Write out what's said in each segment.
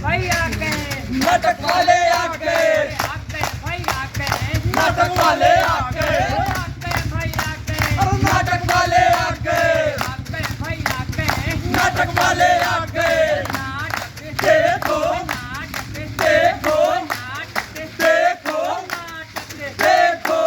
भाई आके नाटक वाले आके आके भाई आके नाटक वाले आके आके भाई आके अरे नाटक वाले आके आके भाई आके नाटक वाले आके नाटक देखो नाटक देखो नाटक देखो नाटक देखो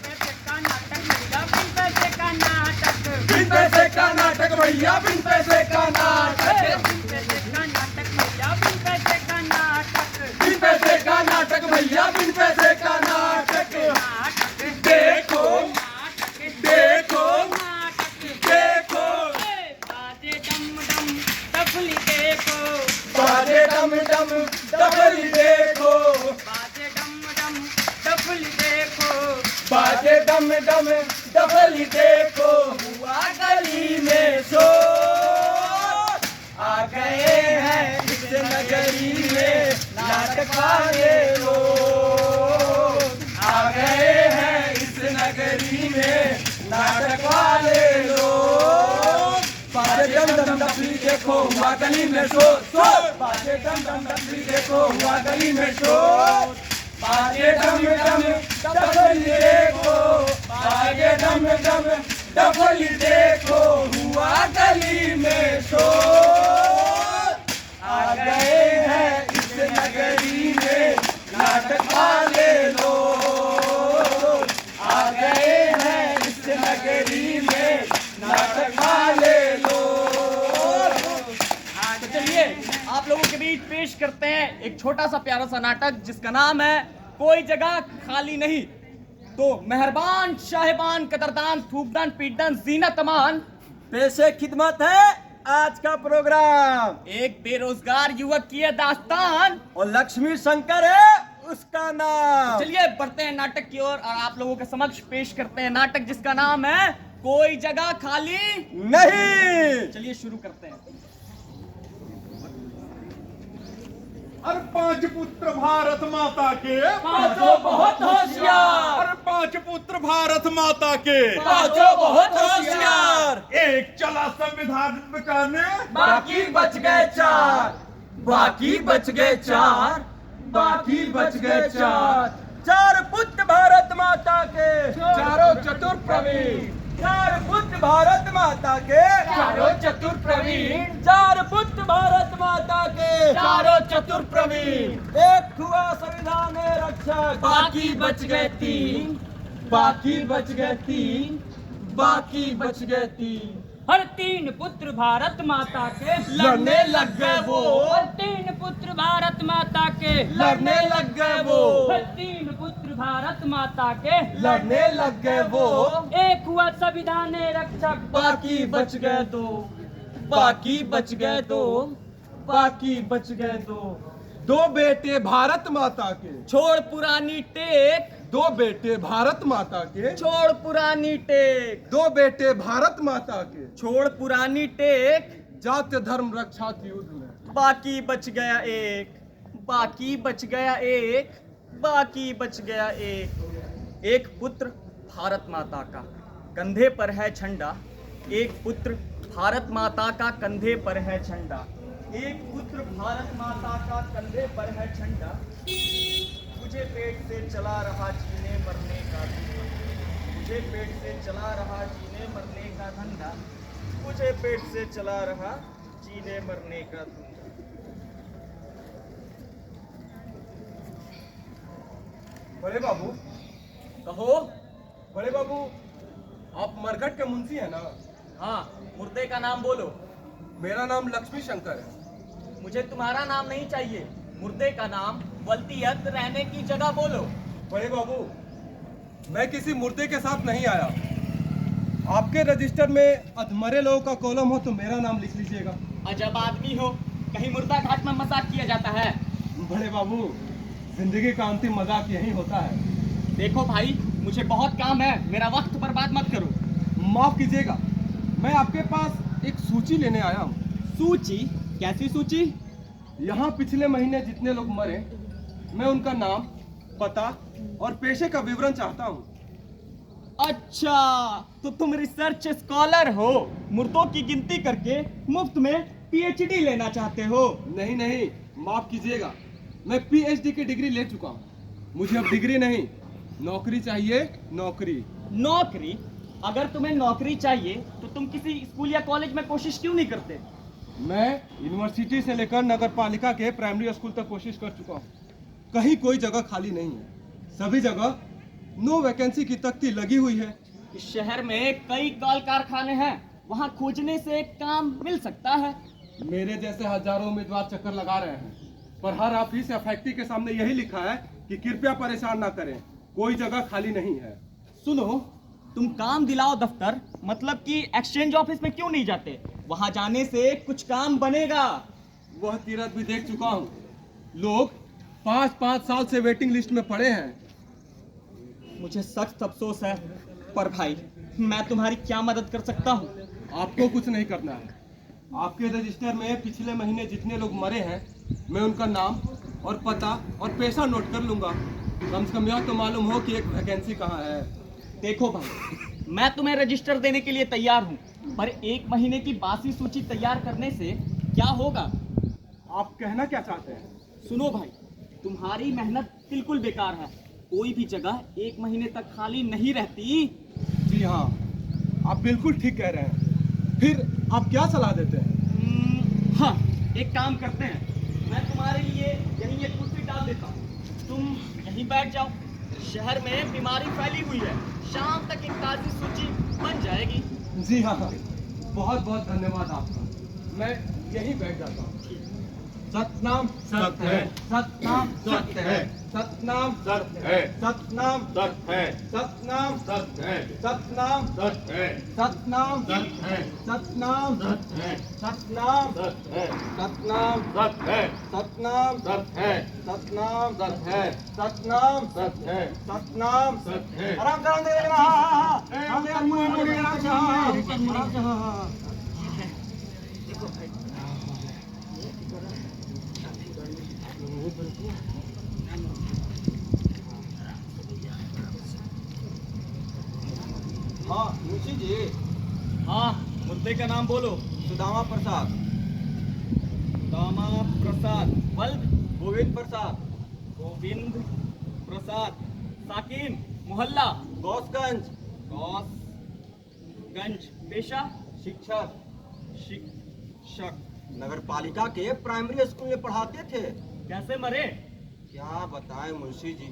पैसे का नाटक बिन पैसे का नाटक बिन पैसे का नाटक भैया बिन पैसे का नाटक बिन पैसे का नाटक भैया बिन पैसे का नाटक बिन पैसे का नाटक भैया बिन पैसे का नाटक नाटक देखो नाटक देखो नाटक देखो बाजे डम डम डफली देखो बाजे डम डम डबली देखो बाजे डम डम डफली देखो बाजे डम डम डबली देखो हुआ गली में सो आ गए हैं इस नगरी में नाटक वाले लोग आ गए हैं इस नगरी में नाटक वाले लोग बाजे डम डम डबली देखो हुआ गली में सो बाजे डम डम डबली देखो हुआ गली में सो बाजे डम डम डबली देखो बाजे डम डम डबली देखो हुआ गली में शोर आ गए हैं इस नगरी में नाटक वाले लोग आ गए हैं इस नगरी में नाटक वाले लोग। तो चलिए आप लोगों के बीच पेश करते हैं एक छोटा सा प्यारा सा नाटक जिसका नाम है कोई जगह खाली नहीं। तो मेहरबान शाहिबान कदरदान थूकदान पीटदान जीनत अमान पेशे खिदमत है आज का प्रोग्राम। एक बेरोजगार युवक की है दास्तान। और लक्ष्मी शंकर है उसका नाम। चलिए बढ़ते हैं नाटक की ओर और आप लोगों के समक्ष पेश करते हैं नाटक जिसका नाम है कोई जगह खाली नहीं। चलिए शुरू करते हैं। अरे पांच पुत्र भारत माता के पांचों बहुत होशियार। अरे पांच पुत्र भारत माता के पांचों बहुत होशियार। एक चला संविधान बचाने बाकी बच गए चार। बाकी बच गए चार। बाकी बच गए चार। चार पुत्र भारत माता के चारों चतुर प्रवीण। चार पुत्र भारत माता के चारों चतुर प्रवीण। चार पुत्र भारत माता के चारों चतुर प्रवीण। एक हुआ संविधान रक्षक बाकी बच गए तीन। बाकी बच गए तीन। बाकी बच गए तीन। हर तीन पुत्र भारत माता के लड़ने लग गए वो। हर तीन पुत्र भारत माता के लड़ने लग गए वो। हर तीन पुत्र भारत माता के लड़ने लग गए वो। एक हुआ संविधान रक्षक बाकी बच गए दो। बाकी बच गए दो। बाकी बच गए दो। दो बेटे भारत माता के छोड़ पुरानी टेक दो बेटे भारत माता के छोड़ पुरानी टेक दो बेटे भारत माता के छोड़ पुरानी टेक जाति धर्म रक्षा के युद्ध में बाकी बच गया एक। बाकी बच गया एक। बाकी बच गया एक। एक पुत्र भारत माता का कंधे पर है झंडा। एक पुत्र भारत माता का कंधे पर है झंडा। एक पुत्र भारत माता का कंधे पर है झंडा। मुझे पेट से चला रहा जीने मरने का धंधा। मुझे पेट से चला रहा जीने मरने का धंधा। मुझे पेट से चला रहा जीने मरने का धंधा। बड़े बाबू कहो। बड़े बाबू आप मरघट के मुंशी है ना। हाँ, मुर्दे का नाम बोलो। मेरा नाम लक्ष्मी शंकर है। मुझे तुम्हारा नाम नहीं चाहिए, मुर्दे का नाम, वल्दियत, रहने की जगह बोलो। बड़े बाबू मैं किसी मुर्दे के साथ नहीं आया। आपके रजिस्टर में अधमरे लोगों का कॉलम हो तो मेरा नाम लिख लीजिएगा। अजब आदमी हो, कहीं मुर्दा घाट में मजाक किया जाता है। बड़े बाबू जिंदगी का अंतिम मजाक यही होता है। देखो भाई, मुझे बहुत काम है, मेरा वक्त बर्बाद मत करो। माफ कीजिएगा, मैं आपके पास एक सूची लेने आया हूँ। सूची? कैसी सूची? यहाँ पिछले महीने जितने लोग मरे, मैं उनका नाम, पता और पेशे का विवरण चाहता हूँ। अच्छा, तो तुम रिसर्च स्कॉलर हो, मुर्दों की गिनती करके मुफ्त में पीएचडी लेना चाहते हो? नहीं नहीं, माफ कीजिएगा, मैं पीएचडी की डिग्री ले चुका हूँ। मुझे अब डिग्री नहीं, नौकरी चाहिए, नौकरी। नौकरी? अगर तुम्हें नौकरी चाहिए तो तुम किसी स्कूल या कॉलेज में कोशिश क्यों नहीं करते? मैं यूनिवर्सिटी से लेकर नगर पालिका के प्राइमरी स्कूल तक कोशिश कर चुका हूँ, कहीं कोई जगह खाली नहीं है। सभी जगह नो वैकेंसी की तख्ती लगी हुई है। इस शहर में कई कल कारखाने हैं, वहाँ खोजने से काम मिल सकता है। मेरे जैसे हजारों उम्मीदवार चक्कर लगा रहे हैं, पर हर ऑफिस या फैक्ट्री के सामने यही लिखा है कि कृपया परेशान ना करें, कोई जगह खाली नहीं है। सुनो, तुम काम दिलाओ दफ्तर, मतलब कि एक्सचेंज ऑफिस में क्यों नहीं जाते? वहां जाने से कुछ काम बनेगा। वह तीरथ भी देख चुका हूँ, लोग 5-5 साल से वेटिंग लिस्ट में पड़े हैं। मुझे सख्त अफसोस है, पर भाई मैं तुम्हारी क्या मदद कर सकता हूँ? आपको कुछ नहीं करना है। आपके रजिस्टर में पिछले महीने जितने लोग मरे हैं, मैं उनका नाम और पता और पैसा नोट कर लूंगा। कम से कम यह तो मालूम हो कि एक वैकेंसी कहाँ है। देखो भाई, मैं तुम्हें रजिस्टर देने के लिए तैयार हूँ, पर 1 महीने की बासी सूची तैयार करने से क्या होगा? आप कहना क्या चाहते हैं? सुनो भाई, तुम्हारी मेहनत बिल्कुल बेकार है। कोई भी जगह 1 महीने तक खाली नहीं रहती। जी हाँ, आप बिल्कुल ठीक कह रहे हैं। फिर आप क्या सलाह देते हैं? हाँ, एक काम करते हैं, मैं तुम्हारे लिए यहीं एक कुर्सी डाल देता हूँ, तुम यहीं बैठ जाओ। शहर में बीमारी फैली हुई है, शाम तक एक ताज़ी सूची बन जाएगी। जी हाँ, बहुत बहुत धन्यवाद आपका। मैं यहीं बैठ जाता हूँ। सतनाम सत्य है, सतनाम सत्य है, सतनाम सत्य है, सतनाम सत्य है, सतनाम सत्य है, सतनाम सत्य है, सतनाम सत्य है, सतनाम सत्य है, सतनाम सत्य है, सतनाम सत्य है, सतनाम सत्य है, सतनाम सत्य है, सतनाम सत्य है, सतनाम सत्य है। आराम से, आराम से लेना। आराम से, आराम से, आराम से, हाँ। हाँ मुंशी जी। हाँ, मुद्दे का नाम बोलो। सुदामा प्रसाद। दामा प्रसाद। बल्ब? गोविंद प्रसाद। गोविंद प्रसाद। साकिन? मोहल्ला? गौसगंज। गौसगंज। पेशा? शिक्षक। शिक्षक। नगर पालिका के प्राइमरी स्कूल में पढ़ाते थे। कैसे मरे? क्या बताएं मुंशी जी,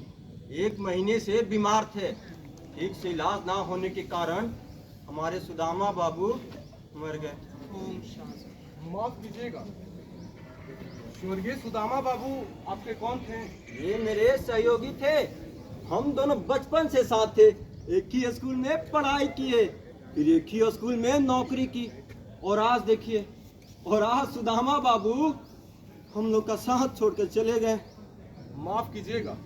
1 महीने से बीमार थे। ठीक से इलाज ना होने के कारण हमारे सुदामा बाबू मर गए। माफ कीजिएगा, स्वर्गीय सुदामा बाबू आपके कौन थे? ये मेरे सहयोगी थे। हम दोनों बचपन से साथ थे, एक ही स्कूल में पढ़ाई किए, फिर एक ही स्कूल में नौकरी की, और आज देखिए, और आज सुदामा बाबू हम लोग का साथ छोड़ कर चले गए। माफ कीजिएगा,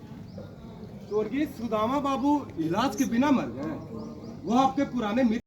स्वर्गीय सुदामा बाबू इलाज के बिना मर गए। वह आपके पुराने मित्र